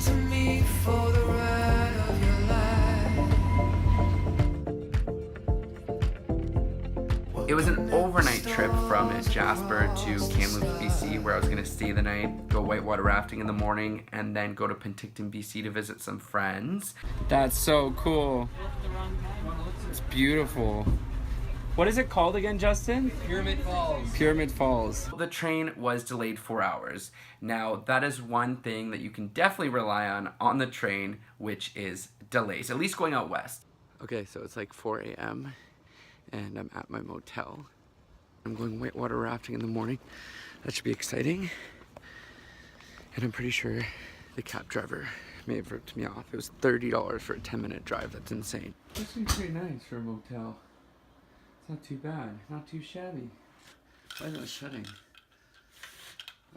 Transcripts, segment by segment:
to me for the ride of your life. It was an overnight trip from Jasper to Kamloops, BC, where I was going to stay the night, go whitewater rafting in the morning, and then go to Penticton, BC to visit some friends. That's so cool. It's beautiful. What is it called again, Justin? Pyramid Falls. Pyramid Falls. The train was delayed 4 hours. Now, that is one thing that you can definitely rely on the train, which is delays, at least going out west. Okay, so it's like 4 a.m. and I'm at my motel. I'm going whitewater rafting in the morning. That should be exciting. And I'm pretty sure the cab driver may have ripped me off. It was $30 for a 10-minute drive. That's insane. This seems pretty nice for a motel. It's not too bad, not too shabby. Why is it shutting?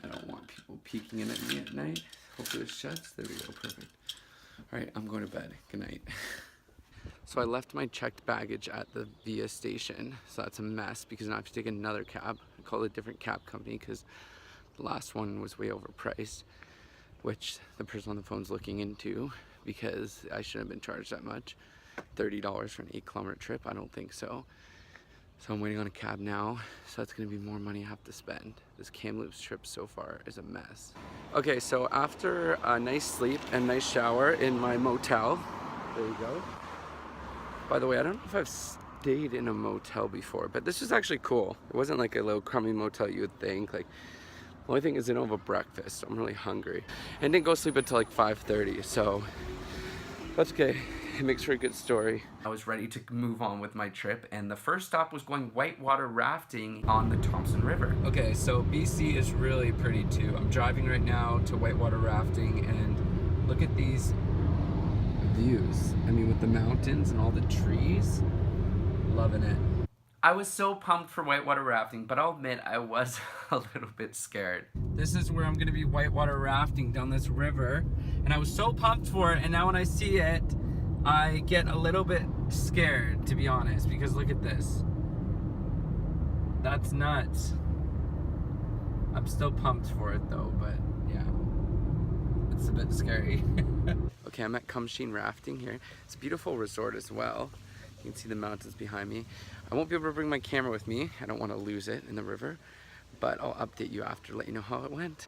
I don't want people peeking in at me at night. Hopefully it shuts. There we go, perfect. All right, I'm going to bed. Good night. So I left my checked baggage at the Via station, so that's a mess because now I have to take another cab. I called a different cab company because the last one was way overpriced, which the person on the phone's looking into because I shouldn't have been charged that much. $30 for an 8-kilometer trip? I don't think so. So I'm waiting on a cab now, so that's gonna be more money I have to spend. This Kamloops trip so far is a mess. Okay, so after a nice sleep and nice shower in my motel, there you go. By the way, I don't know if I've stayed in a motel before, but this is actually cool. It wasn't like a little crummy motel you would think. Like, the only thing is they don't have a breakfast. I'm really hungry. And didn't go sleep until like 5:30, so that's okay. It makes for a good story. I was ready to move on with my trip, and the first stop was going whitewater rafting on the Thompson River. Okay, so BC is really pretty too. I'm driving right now to whitewater rafting, and look at these views. I mean, with the mountains and all the trees, loving it. I was so pumped for whitewater rafting, but I'll admit I was a little bit scared. This is where I'm gonna be whitewater rafting down this river, and I was so pumped for it, and now when I see it, I get a little bit scared, to be honest, because look at this. That's nuts. I'm still pumped for it though, but yeah, it's a bit scary. Okay, I'm at Kumsheen Rafting here. It's a beautiful resort as well. You can see the mountains behind me. I won't be able to bring my camera with me. I don't want to lose it in the river, but I'll update you after, let you know how it went.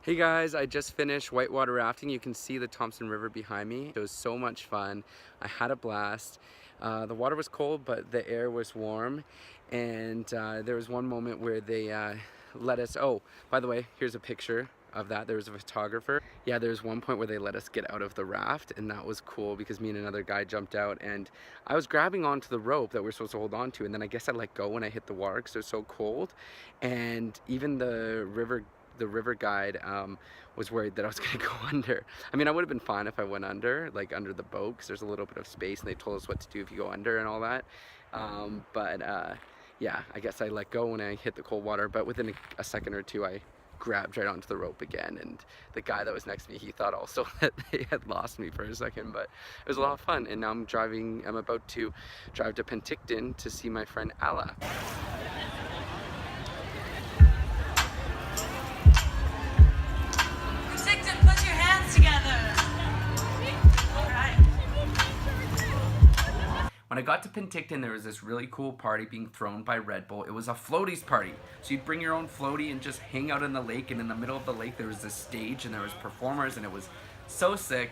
Hey guys, I just finished whitewater rafting. You can see the Thompson River behind me. It was so much fun. I had a blast. The water was cold, but the air was warm. And there was one moment where they let us, oh, by the way, here's a picture of that. There was a photographer. Yeah, there's one point where they let us get out of the raft, and that was cool because me and another guy jumped out, and I was grabbing onto the rope that we're supposed to hold on to, and then I guess I let go when I hit the water because it was so cold. And even the river guide was worried that I was gonna go under. I mean, I would have been fine if I went under, like under the boat, because there's a little bit of space and they told us what to do if you go under and all that. Yeah, I guess I let go when I hit the cold water, but within a second or two I grabbed right onto the rope again, and the guy that was next to me, he thought also that they had lost me for a second, but it was a lot of fun. And now I'm about to drive to Penticton to see my friend Alla. Put your hands together. All right. When I got to Penticton, there was this really cool party being thrown by Red Bull. It was a floaties party. So you'd bring your own floaty and just hang out in the lake, and in the middle of the lake there was this stage and there was performers, and it was so sick.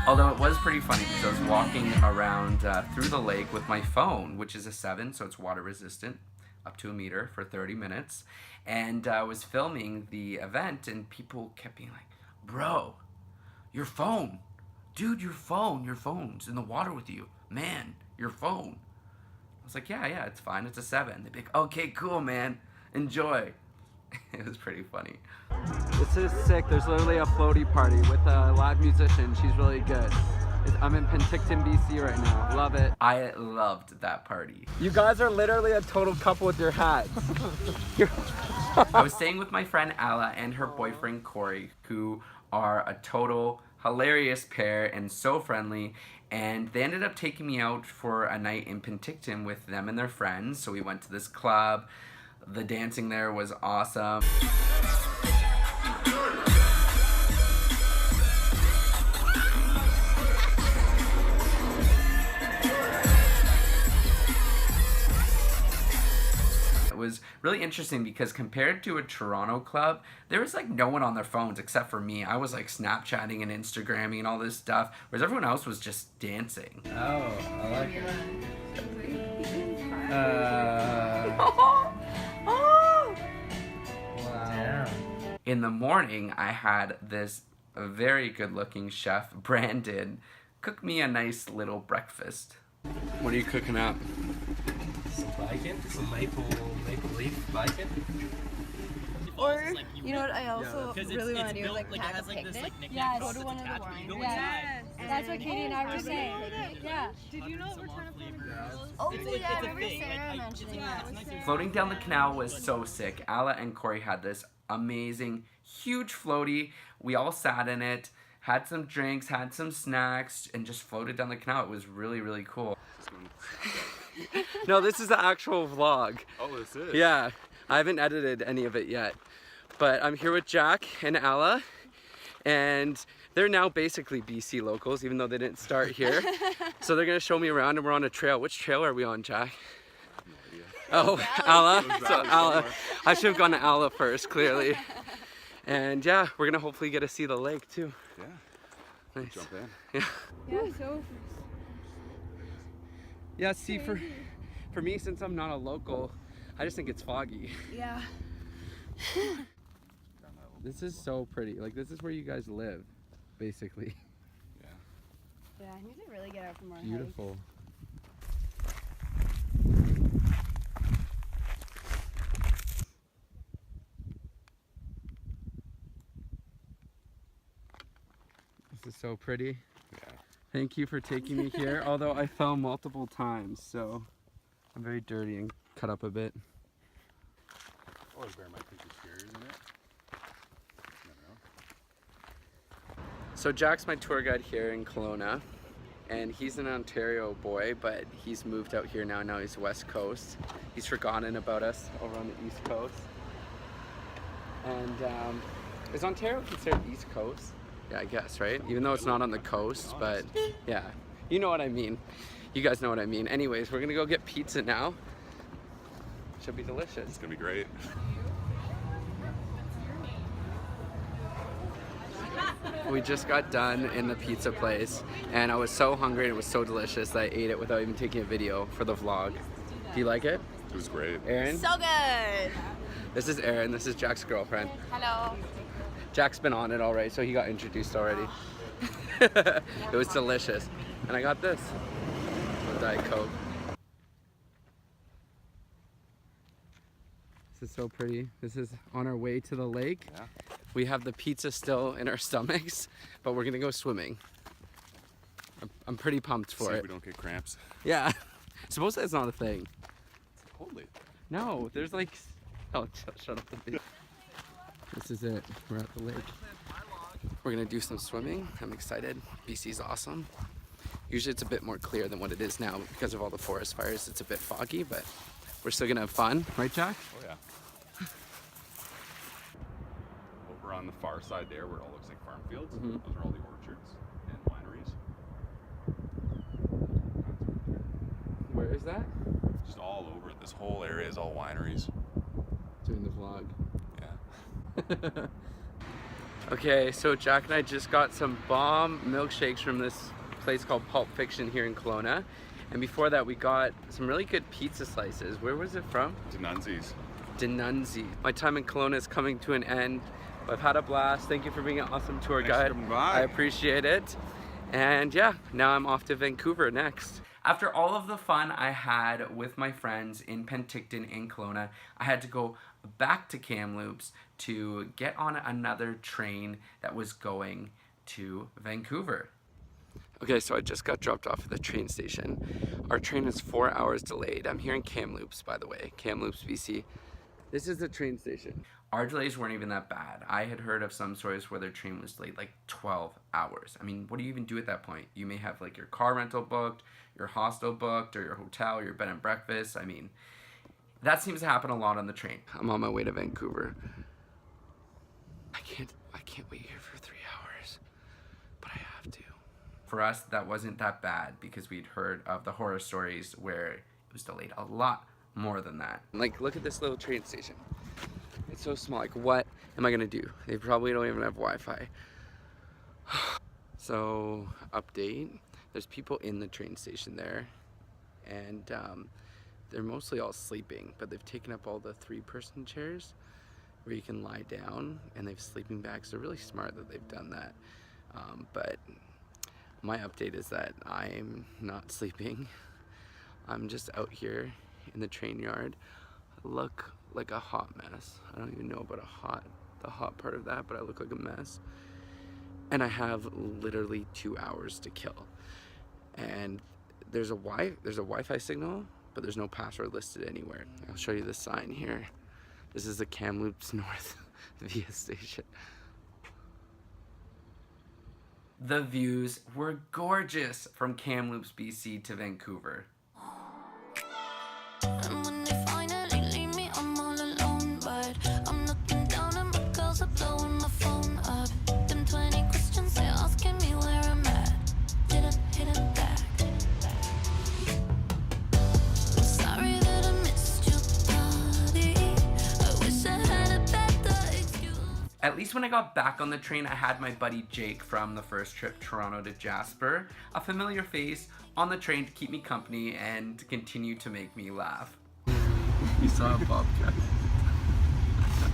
Although it was pretty funny because I was walking around through the lake with my phone, which is a 7, so it's water resistant, up to a meter for 30 minutes. And I was filming the event, and people kept being like, bro, your phone. Dude, your phone's in the water with you. Man, your phone. I was like, yeah, it's fine. It's a 7. They'd be like, okay, cool, man. Enjoy. It was pretty funny. This is sick. There's literally a floaty party with a live musician. She's really good. I'm in Penticton, BC right now. Love it. I loved that party. You guys are literally a total couple with your hats. I was staying with my friend Alla and her boyfriend Corey, who are a total hilarious pair and so friendly, and they ended up taking me out for a night in Penticton with them and their friends. So we went to this club. The dancing there was awesome. It was really interesting because compared to a Toronto club, there was like no one on their phones except for me. I was like Snapchatting and Instagramming and all this stuff, whereas everyone else was just dancing. Oh, I like it. Wow. In the morning, I had this very good-looking chef, Brandon, cook me a nice little breakfast. What are you cooking up? Some bacon, some maple leaf bacon. Or, you know what I also really want to do is like have a picnic. Yeah, Go to one of the wine. Yeah, that's what Katie and I were saying. Yeah. Did you know we're trying to float girls? Oh yeah, I remember Sarah mentioning that. Floating down the canal was so sick. Alla and Corey had this amazing, huge floaty. We all sat in it, had some drinks, had some snacks, and just floated down the canal. It was really, really cool. No, this is the actual vlog. Oh, this is? Yeah, I haven't edited any of it yet. But I'm here with Jack and Alla, and they're now basically BC locals, even though they didn't start here. So they're gonna show me around, and we're on a trail. Which trail are we on, Jack? Oh, Alla. So Alla, I should have gone to Alla first, clearly. And yeah, we're gonna hopefully get to see the lake too. Yeah. Nice. Jump in. Yeah. Yeah, so Yeah. See, for me, since I'm not a local, I just think it's foggy. Yeah. This is so pretty. Like, this is where you guys live, basically. Yeah. Yeah, I need to really get out from our Beautiful. This is so pretty. Yeah. Thank you for taking me here, although I fell multiple times, so I'm very dirty and cut up a bit. Always wear my pinky shears in it. Never know. So Jack's my tour guide here in Kelowna, and he's an Ontario boy, but he's moved out here now. Now he's West Coast. He's forgotten about us over on the East Coast. And is Ontario considered East Coast? Yeah, I guess, right? Even though it's not on the coast, but yeah, you know what I mean. You guys know what I mean. Anyways, we're gonna go get pizza now. Should be delicious. It's gonna be great. We just got done in the pizza place, and I was so hungry and it was so delicious that I ate it without even taking a video for the vlog. Do you like it? It was great. Erin? So good. This is Erin, this is Jack's girlfriend. Hello. Jack's been on it already, so he got introduced already. It was delicious. And I got this, a Diet Coke. This is so pretty. This is on our way to the lake. Yeah. We have the pizza still in our stomachs, but we're gonna go swimming. I'm pretty pumped for See it. if we don't get cramps. Yeah. Suppose that's not a thing. Totally. No, there's like, oh, shut up the video. This is it, we're at the lake. We're gonna do some swimming. I'm excited. BC's awesome. Usually it's a bit more clear than what it is now because of all the forest fires. It's a bit foggy, but we're still gonna have fun. Right, Jack? Oh yeah. Over on the far side there where it all looks like farm fields, Mhm. those are all the orchards and wineries. Where is that? Just all over. This whole area is all wineries. Doing the vlog. Yeah. Okay, so Jack and I just got some bomb milkshakes from this place called Pulp Fiction here in Kelowna. And before that, we got some really good pizza slices. Where was it from? Denunzi's. Denunzi. My time in Kelowna is coming to an end. I've had a blast. Thank you for being an awesome tour Thanks for guide. coming by. I appreciate it. And yeah, now I'm off to Vancouver next. After all of the fun I had with my friends in Penticton and Kelowna, I had to go back to Kamloops to get on another train that was going to Vancouver. Okay, so I just got dropped off at the train station. Our train is 4 hours delayed. I'm here in Kamloops, by the way, Kamloops, BC. This is the train station. Our delays weren't even that bad. I had heard of some stories where their train was delayed like 12 hours. I mean, what do you even do at that point? You may have like your car rental booked, your hostel booked, or your hotel, your bed and breakfast. I mean, that seems to happen a lot on the train. I'm on my way to Vancouver. I I can't wait here for 3 hours, but I have to. For us, that wasn't that bad because we'd heard of the horror stories where it was delayed a lot more than that. Like, look at this little train station. It's so small. Like, what am I gonna do? They probably don't even have Wi-Fi. So, update. There's people in the train station there, and they're mostly all sleeping, but they've taken up all the 3-person chairs where you can lie down, and they have sleeping bags. They're really smart that they've done that. But my update is that I'm not sleeping. I'm just out here in the train yard. I look like a hot mess. I don't even know about the hot part of that, but I look like a mess. And I have literally 2 hours to kill. And there's a Wi-Fi signal, but there's no password listed anywhere. I'll show you the sign here. This is the Kamloops North via station. The views were gorgeous from Kamloops, BC to Vancouver. And when they finally leave me, I'm all alone. But I'm looking down and my girls are blowing my phone up. Them 20 questions they're asking me where I'm at. Didn't hit them back. I'm sorry that I missed your party. I wish I had a better excuse. At least when I got back on the train, I had my buddy Jake from the first trip, Toronto to Jasper, a familiar face on the train to keep me company and to continue to make me laugh. You saw a bobcat.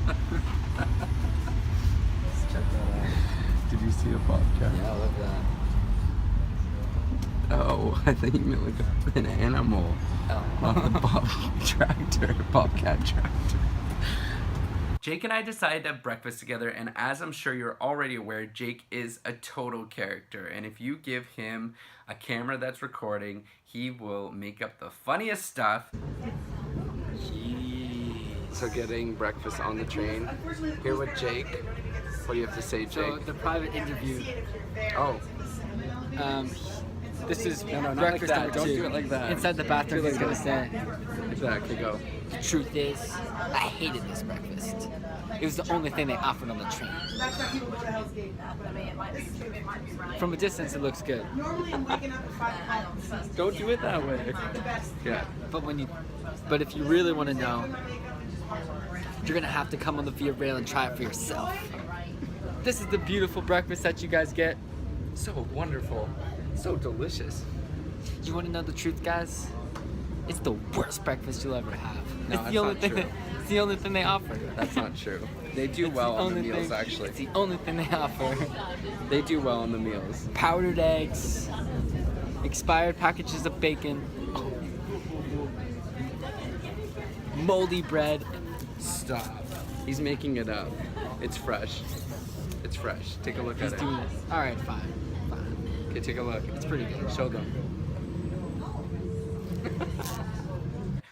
Let's check that out. Did you see a bobcat? Yeah, look at that. Oh, I think you meant like an animal. Oh. Not the bobcat tractor. Jake and I decided to have breakfast together, and as I'm sure you're already aware, Jake is a total character, and if you give him a camera that's recording, he will make up the funniest stuff. So getting breakfast on the train, here with Jake. What do you have to say, Jake? So the private interview. Oh. This is not breakfast like that. number Don't 2. do it like that. Inside the bathroom, Do it he's like gonna say. Exactly, go. The truth is, I hated this breakfast. It was the only thing they offered on the train. From a distance, it looks good. Don't do it that way. Yeah. But if you really want to know, you're gonna have to come on the Via Rail and try it for yourself. This is the beautiful breakfast that you guys get. So wonderful. So delicious. You want to know the truth, guys? It's the worst breakfast you'll ever have. No, it's that's the only not thing. true. It's the only thing they offer. That's not true. They do It's well the on the only meals, thing- actually. It's the only thing they offer. They do well on the meals. Powdered eggs, expired packages of bacon, moldy bread. Stop. He's making it up. It's fresh. It's fresh. Take a look He's at doing it. it. All right, fine. Okay, take a look. It's pretty good. Show them.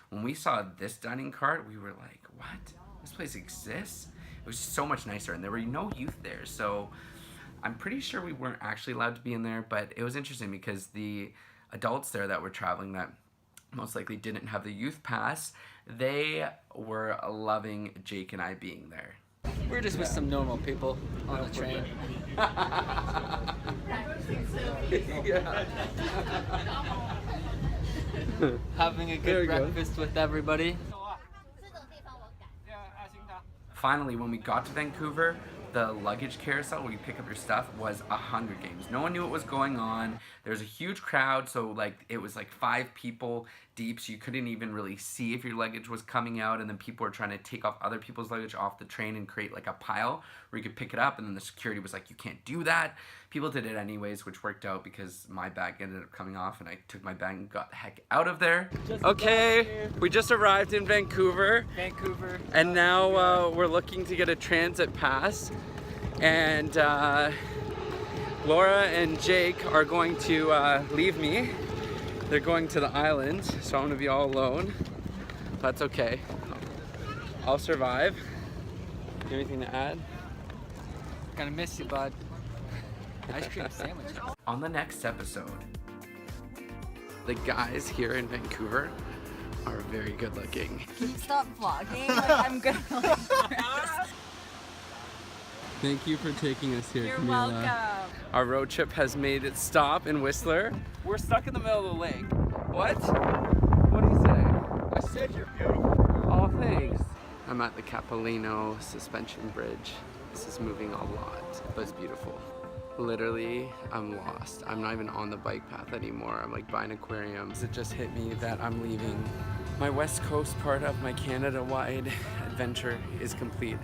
When we saw this dining cart, we were like, what? This place exists? It was so much nicer, and there were no youth there, so I'm pretty sure we weren't actually allowed to be in there, but it was interesting because the adults there that were traveling that most likely didn't have the youth pass, they were loving Jake and I being there. We're just with some normal people on the train. Yeah. Having a There good you go. breakfast with everybody. Finally, when we got to Vancouver, the luggage carousel where you pick up your stuff was a Hunger Games. No one knew what was going on. There was a huge crowd, so like it was like 5 people deep, so you couldn't even really see if your luggage was coming out, and then people were trying to take off other people's luggage off the train and create like a pile where you could pick it up, and then the security was like, you can't do that. People did it anyways, which worked out because my bag ended up coming off, and I took my bag and got the heck out of there. Okay, we just arrived in Vancouver. And now we're looking to get a transit pass, and Laura and Jake are going to leave me. They're going to the island, so I'm gonna be all alone. That's okay. I'll survive. Anything to add? Gonna miss you, bud. Ice cream sandwich. On the next episode, the guys here in Vancouver are very good looking. Can you stop vlogging? Like, I'm gonna like Thank you for taking us here, You're Camila. welcome. Our road trip has made its stop in Whistler. We're stuck in the middle of the lake. What? What do you say? I said you're beautiful. Oh, thanks. I'm at the Capilano suspension bridge. This is moving a lot, but it's beautiful. Literally, I'm lost. I'm not even on the bike path anymore. I'm like by an aquarium. It just hit me that I'm leaving. My West Coast part of my Canada-wide adventure is complete.